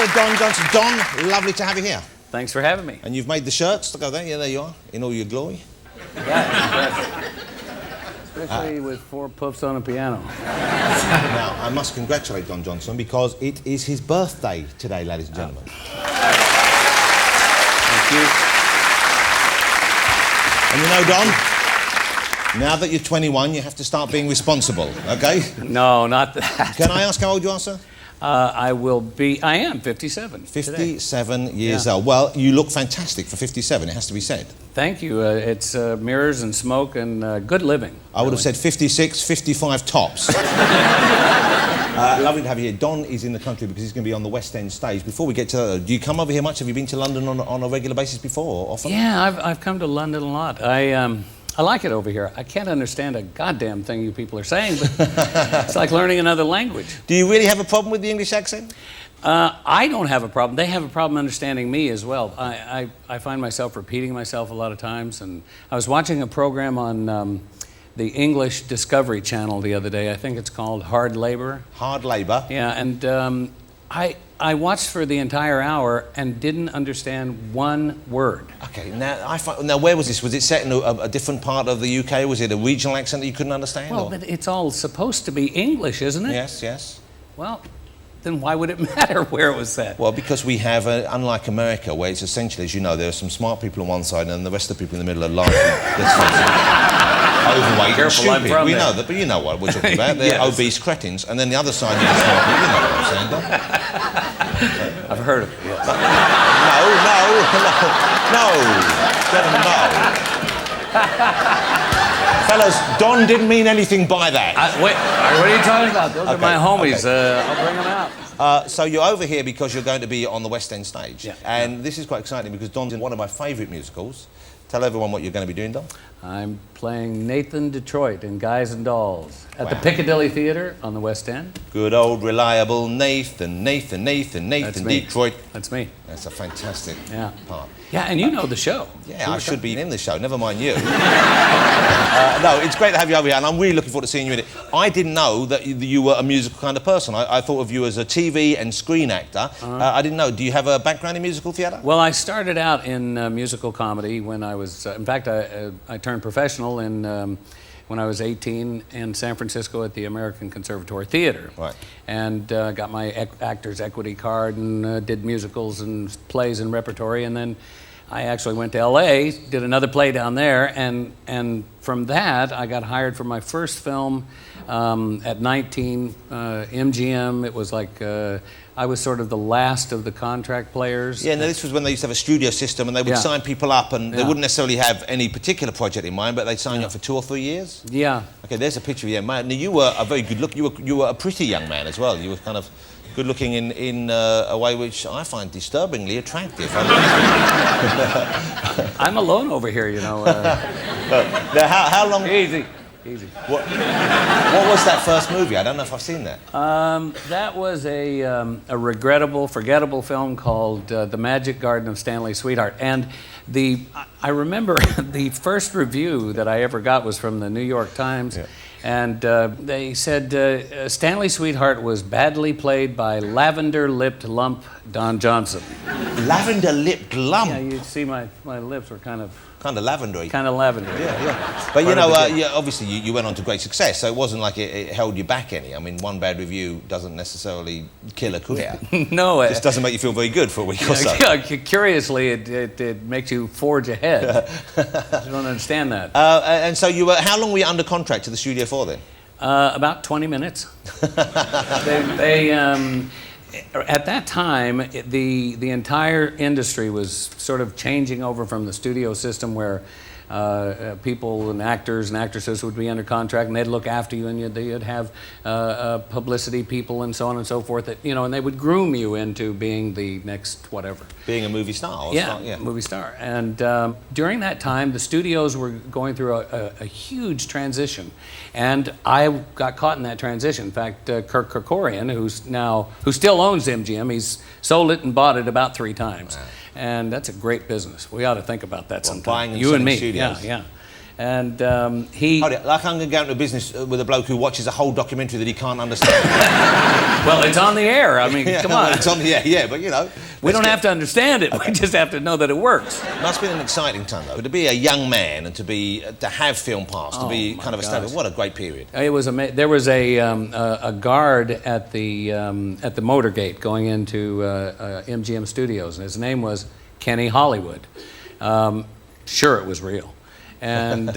Mr. Don Johnson. Don, lovely to have you here. Thanks for having me. And you've made the shirts. Look over there. Yeah, there you are, in all your glory. Yeah, especially with 4 puffs on a piano. Now, I must congratulate Don Johnson because it is his birthday today, ladies and gentlemen. Thank you. And you know, Don, now that you're 21, you have to start being responsible, okay? No, not that. Can I ask how old you are, sir? I am 57. 57 years old. Well, you look fantastic for 57, it has to be said. Thank you. It's mirrors and smoke and good living. I would have said 56, 55 tops. Lovely to have you here. Don is in the country because he's going to be on the West End stage. Before we get to that, do you come over here much? Have you been to London on a regular basis before, or often? Yeah, I've come to London a lot. I like it over here. I can't understand a goddamn thing you people are saying, but it's like learning another language. Do you really have a problem with the English accent? I don't have a problem. They have a problem understanding me as well. I find myself repeating myself a lot of times, and I was watching a program on the English Discovery Channel the other day. I think it's called Hard Labor. Hard Labor? Yeah, and I watched for the entire hour and didn't understand one word. Okay, now where was this? Was it set in a different part of the UK? Was it a regional accent that you couldn't understand? Well, but it's all supposed to be English, isn't it? Yes, yes. Well, then why would it matter where it was set? Well, because we have, unlike America, where it's essentially, as you know, there are some smart people on one side and the rest of the people in the middle are largely overweight and stupid. We know that, but you know what we're talking about. They're obese cretins, and then the other side, you know what I'm saying, Don? I've heard of it, yes. No. Fellas, Don didn't mean anything by that. Wait, what are you talking about? Those are my homies. Okay. I'll bring them out. So you're over here because you're going to be on the West End stage. Yeah. And this is quite exciting because Don's in one of my favourite musicals. Tell everyone what you're going to be doing, Don. I'm playing Nathan Detroit in Guys and Dolls at the Piccadilly Theatre on the West End. Good old reliable Nathan Detroit. That's me. That's a fantastic part. Yeah, and you know the show. Yeah, I should be in the show, never mind you. No, it's great to have you over here, and I'm really looking forward to seeing you in it. I didn't know that you were a musical kind of person. I thought of you as a TV and screen actor. I didn't know. Do you have a background in musical theatre? Well, I started out in musical comedy when I was... in fact, I turned professional when I was 18 in San Francisco at the American Conservatory Theatre. Right. And got my actor's equity card and did musicals and plays and repertory. And then I actually went to LA, did another play down there, and from that I got hired for my first film at 19, MGM. It was like I was sort of the last of the contract players. Yeah, no, this was when they used to have a studio system and they would sign people up and they wouldn't necessarily have any particular project in mind, but they'd sign you up for 2 or 3 years? Yeah. Okay, there's a picture of you. Man, now, you were a very good look. You were a pretty young man as well. You were kind of good looking in a way which I find disturbingly attractive. I'm alone over here, you know. Now, how long... Easy. What was that first movie? I don't know if I've seen that. That was a regrettable, forgettable film called The Magic Garden of Stanley's Sweetheart. And I remember the first review that I ever got was from the New York Times. Yeah. And they said Stanley's Sweetheart was badly played by lavender-lipped lump Don Johnson. Lavender-lipped lump? Yeah, you see my lips were kind of lavendery. Kind of lavender. Yeah. But you know, obviously you went on to great success, so it wasn't like it held you back any. I mean, one bad review doesn't necessarily kill a career. No. It just doesn't make you feel very good for a week or so. Yeah, curiously, it makes you forge ahead. I don't understand that. And so how long were you under contract to the studio for then? About 20 minutes. At that time, the entire industry was sort of changing over from the studio system where people and actors and actresses would be under contract and they'd look after you and you'd have publicity people and so on and so forth that, you know, and they would groom you into being the next whatever. Being a movie star. Movie star. And during that time, the studios were going through a huge transition. And I got caught in that transition. In fact, Kirk Kerkorian, who still owns MGM, he's sold it and bought it about 3 times. Wow. And that's a great business. We ought to think about that sometime. Buying and you and me. Studios. Yeah. And he... Hold it, like I'm going to go into business with a bloke who watches a whole documentary that he can't understand. Well, it's on the air. I mean, Yeah, come on. it's on the air, yeah, but you know. We don't have to understand it. We just have to know that it works. It must have been an exciting time, though, to be a young man and to have film parts, to be kind of established. What a great period. It was there was a guard at the motorgate going into MGM Studios, and his name was Kenny Hollywood. Sure, it was real. And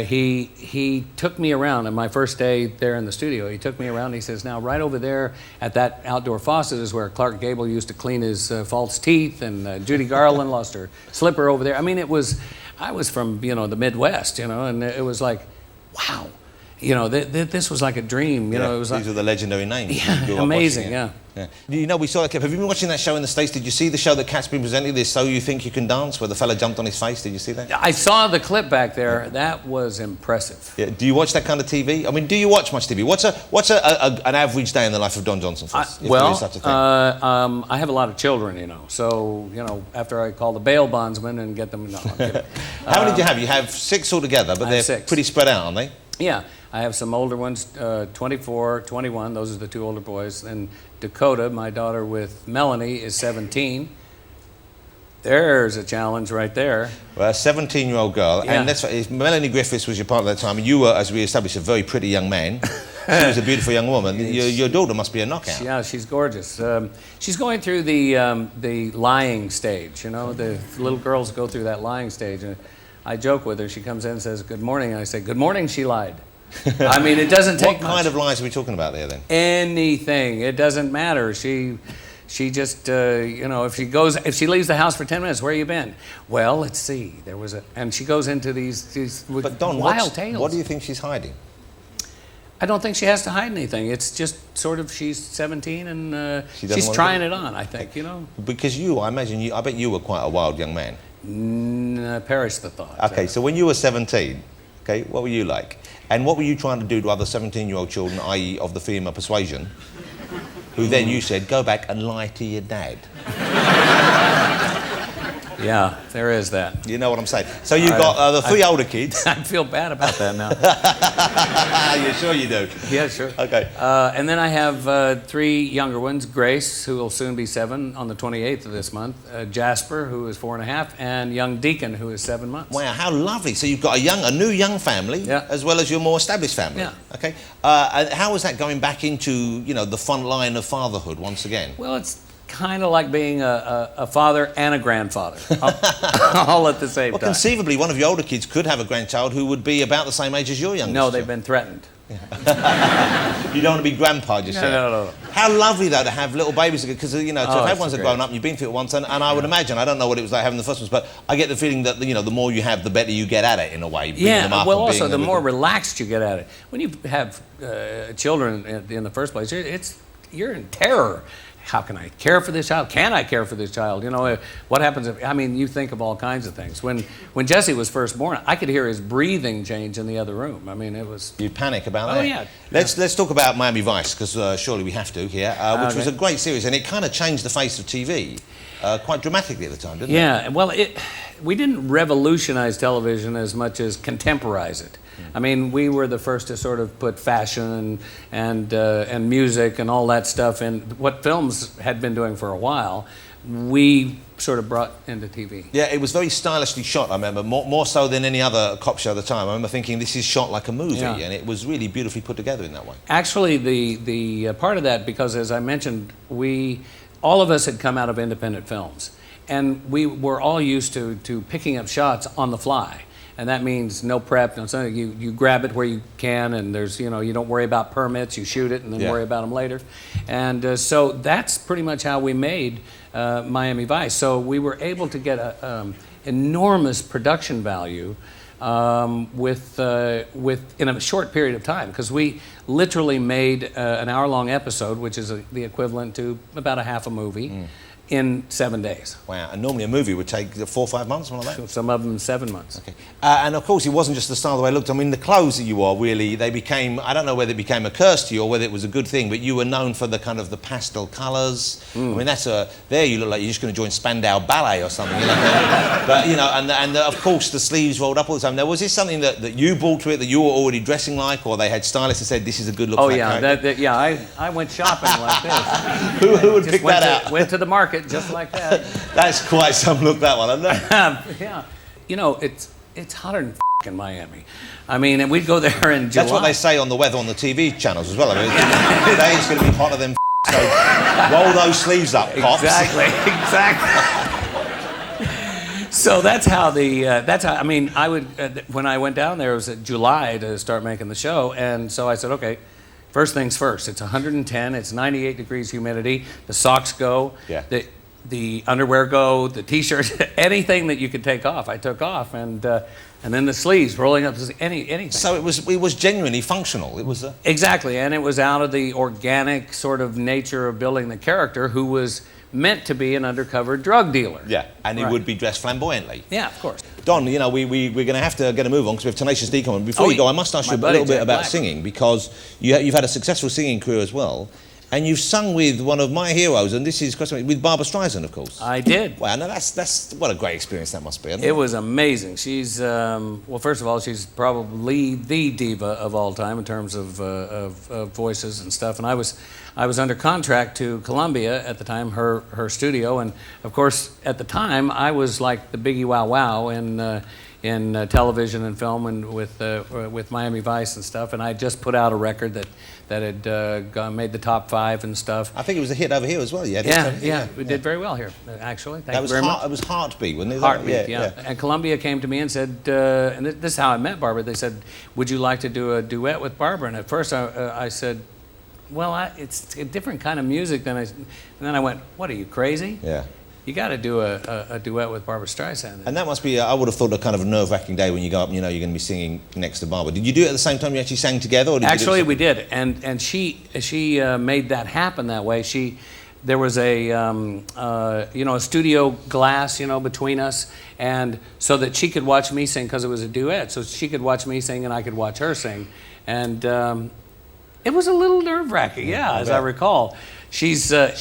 he took me around on my first day there in the studio. He took me around and he says, now right over there at that outdoor faucet is where Clark Gable used to clean his false teeth, and Judy Garland lost her slipper over there. I mean, I was from, the Midwest, and it was like, wow. This was like a dream. It was these like, are the legendary names. Yeah, amazing, yeah. We saw that. Have you been watching that show in the States? Did you see the show that Kat's been presenting, this So You Think You Can Dance, where the fella jumped on his face? Did you see that? I saw the clip back there. That was impressive. Yeah. Do you watch that kind of TV? I mean, do you watch much TV? What's an average day in the life of Don Johnson for us, if there is such a thing? I have a lot of children, so, after I call the bail bondsman and get them, no, I'm kidding. How many do you have? You have 6 altogether, but they're 6. pretty spread out, aren't they? Yeah, I have some older ones, 24, 21, those are the 2 older boys. And Dakota, my daughter with Melanie, is 17. There's a challenge right there. Well, a 17-year-old girl, Yeah. and that's right, Melanie Griffiths was your partner at that time, and you were, as we established, a very pretty young man. She was a beautiful young woman. Your daughter must be a knockout. Yeah, she's gorgeous. She's going through the lying stage, the little girls go through that lying stage. And I joke with her. She comes in and says, good morning. And I say, good morning, she lied. I mean, it doesn't take much. What kind of lies are we talking about there, then? Anything. It doesn't matter. She just, if she leaves the house for 10 minutes, where you been? Well, let's see. And she goes into these But Don, wild tales. What do you think she's hiding? I don't think she has to hide anything. It's just sort of she's 17 and she's trying it on, I think, Because I bet you were quite a wild young man. Perish the thought. Okay, so when you were 17, okay, what were you like? And what were you trying to do to other 17-year-old children, i.e. of the female persuasion, who then you said, go back and lie to your dad? Yeah, there is that. You know what I'm saying? So you've got the 3 older kids. I feel bad about that now. You're sure you do? Yeah, sure. Okay. And then I have 3 younger ones. Grace, who will soon be 7 on the 28th of this month. Jasper, who is 4.5, and young Deacon, who is 7 months. Wow, how lovely. So you've got a new young family, as well as your more established family. Yeah. Okay. And how is that going back into, the front line of fatherhood once again? Well, it's kind of like being a father and a grandfather, all at the same time. Conceivably, one of your older kids could have a grandchild who would be about the same age as your youngest. No, they've been threatened. You don't want to be grandpa just yet. No. How lovely, though, to have little babies, because, to have had ones that great. grown up, and you've been through it once, and I would imagine, I don't know what it was like having the first ones, but I get the feeling that, the more you have, the better you get at it, in a way. Yeah, well, also, the more relaxed you get at it. When you have children in the first place, you're in terror. How can I care for this child? Can I care for this child? What happens if, you think of all kinds of things. When Jesse was first born, I could hear his breathing change in the other room. It was... You panic about that? Oh, yeah. Let's talk about Miami Vice, because surely we have to here, which was a great series, and it kind of changed the face of TV quite dramatically at the time, didn't it? Yeah, well, we didn't revolutionize television as much as contemporize it. We were the first to sort of put fashion and music and all that stuff in. What films had been doing for a while, we sort of brought into TV. Yeah, it was very stylishly shot, I remember, more so than any other cop show at the time. I remember thinking, this is shot like a movie, and it was really beautifully put together in that way. Actually, the part of that, because as I mentioned, all of us had come out of independent films, and we were all used to picking up shots on the fly. And that means no prep, no something. You grab it where you can, and there's, you don't worry about permits. You shoot it and then worry about them later. And so that's pretty much how we made Miami Vice. So we were able to get enormous production value with in a short period of time, because we literally made an hour-long episode, which is the equivalent to about a half a movie, in 7 days. Wow, and normally a movie would take 4 or 5 months, something like that? Some of them 7 months. Okay. And of course, it wasn't just the style, the way it looked. I mean, the clothes that you wore, really, they became, I don't know whether it became a curse to you or whether it was a good thing, but you were known for the kind of the pastel colours. I mean, there you look like you're just going to join Spandau Ballet or something. You know? But, you know, and of course, the sleeves rolled up all the time. Now, was this something that you brought to it, that you were already dressing like, or they had stylists and said, this is a good look for that character? I went shopping like this. Who would pick that out? Went to the market just like that. That's quite some look, that one, isn't it? Yeah. You know, it's hotter than in Miami. I mean, and we'd go there in July. That's what they say on the weather on the TV channels as well. I mean, today it's going to be hotter than so roll those sleeves up, pops. Exactly. So that's how I mean, I would, when I went down there, it was July to start making the show, and so I said, okay, first things first. It's 110, it's 98 degrees humidity, the socks go, the underwear go, the t-shirts, anything that you could take off, I took off, and then the sleeves rolling up, anything. So it was genuinely functional. It was exactly, and it was out of the organic sort of nature of building the character, who was meant to be an undercover drug dealer. Yeah, and he would be dressed flamboyantly. Yeah, of course. Don, you know, we're going to have to get a move on because we have Tenacious D coming. Before you go, I must ask you a little bit about singing, because you've had a successful singing career as well. And you've sung with one of my heroes, and this is with Barbra Streisand, of course. I did. Wow, now that's what a great experience that must be. It was amazing. She's well, first of all, she's probably the diva of all time in terms of voices and stuff. And I was under contract to Columbia at the time, her studio, and of course at the time I was like the Biggie Wow Wow in television and film and with Miami Vice and stuff. And I just put out a record that had made the top 5 and stuff. I think it was a hit over here as well. Yeah, we did very well here, actually. Thank you very much. It was Heartbeat, wasn't it? Heartbeat, yeah. And Columbia came to me and said, and this is how I met Barbara. They said, would you like to do a duet with Barbara? And at first I said, well, it's a different kind of music than and then I went, what, are you crazy? Yeah. You got to do a duet with Barbra Streisand. And that must be, I would have thought, a kind of a nerve-wracking day when you go up and you know you're going to be singing next to Barbara. Did you do it at the same time you actually sang together? Or did actually, we did. And she made that happen that way. There was a studio glass, between us, and so that she could watch me sing because it was a duet. So she could watch me sing and I could watch her sing. And it was a little nerve-wracking, as I recall. She's a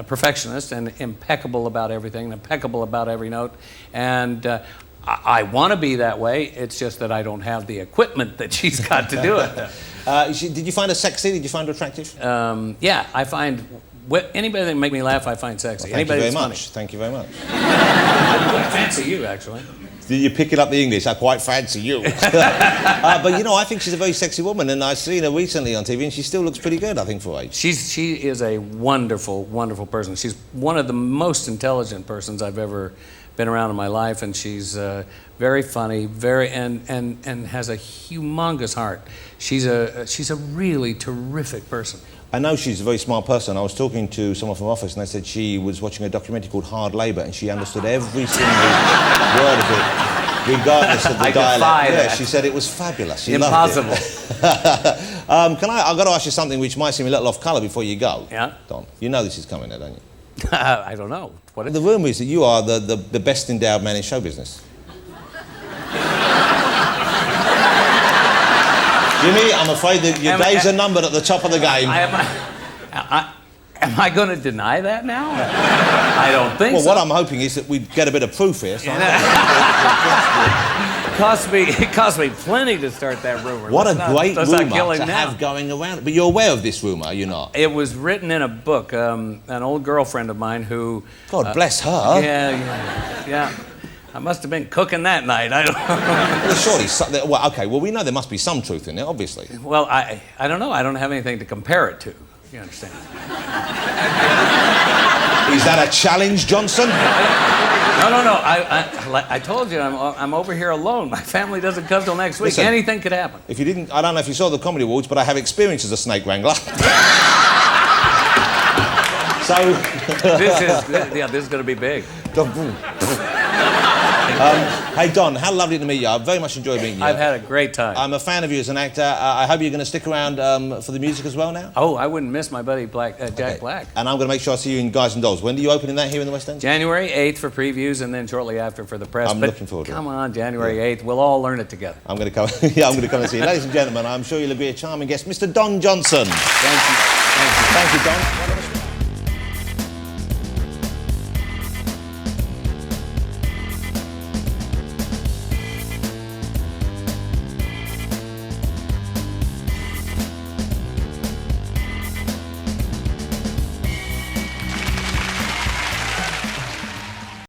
perfectionist and impeccable about everything, impeccable about every note, and I want to be that way. It's just that I don't have the equipment that she's got to do it. Did you find her sexy? Did you find her attractive? Yeah, I find anybody that can make me laugh, I find sexy. Well, thank you very much. I fancy you, actually. Did you pick it up the English? I quite fancy you. But I think she's a very sexy woman, and I've seen her recently on TV, and she still looks pretty good, I think, for age. She is a wonderful, wonderful person. She's one of the most intelligent persons I've ever been around in my life, and she's very funny, and has a humongous heart. She's a really terrific person. I know she's a very smart person. I was talking to someone from office and they said she was watching a documentary called Hard Labour and she understood every single word of it, regardless of the dialect. Yeah, she said it was fabulous. She loved it. I've got to ask you something which might seem a little off colour before you go. Yeah? Don, you know this is coming now, don't you? I don't know. The rumour is that you are the best endowed man in show business. Jimmy, I'm afraid that your days are numbered at the top of the game. Am I going to deny that now? I don't think so. Well, what I'm hoping is that we get a bit of proof here. So it cost me plenty to start that rumor. What a great rumour to have going around. But you're aware of this rumour, are you not? It was written in a book. An old girlfriend of mine who... God bless her. Yeah. I must have been cooking that night. I don't know. Well, surely, we know there must be some truth in it, obviously. Well, I don't know. I don't have anything to compare it to. You understand? Is that a challenge, Johnson? No. I told you, I'm over here alone. My family doesn't come till next week. Listen, anything could happen. If you didn't, I don't know if you saw the Comedy Awards, but I have experience as a snake wrangler. So... this is going to be big. Hey, Don, how lovely to meet you. I've very much enjoyed meeting you. I've had a great time. I'm a fan of you as an actor. I hope you're going to stick around for the music as well now. Oh, I wouldn't miss my buddy Jack Black. And I'm going to make sure I see you in Guys and Dolls. When do you open in that here in the West End? January 8th for previews, and then shortly after for the press. I'm looking forward to it. Come on, January 8th. We'll all learn it together. I'm going to come. Yeah, I'm going to come and see you. Ladies and gentlemen, I'm sure you'll be a charming guest, Mr. Don Johnson. Thank you. Thank you, Don.